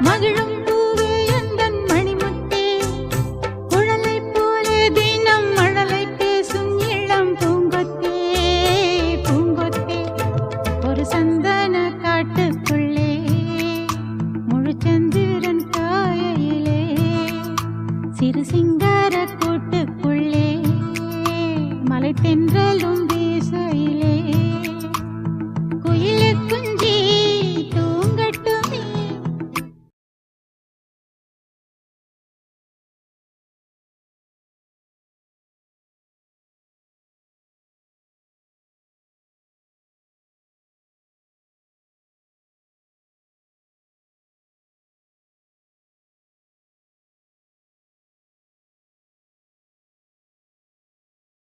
மகிழும் பூவே எந்தன் மணிமுத்தே குழலை போலே தினம் மழலை பேசும் இளம் பூங்கொத்தே பூங்கொத்தே ஒரு சந்தன காட்டுக்குள்ளே முழுச்சந்திரன் காயிலே சிறு சிங்கார கூட்டுக்குள்ளே மலை தென்றலும்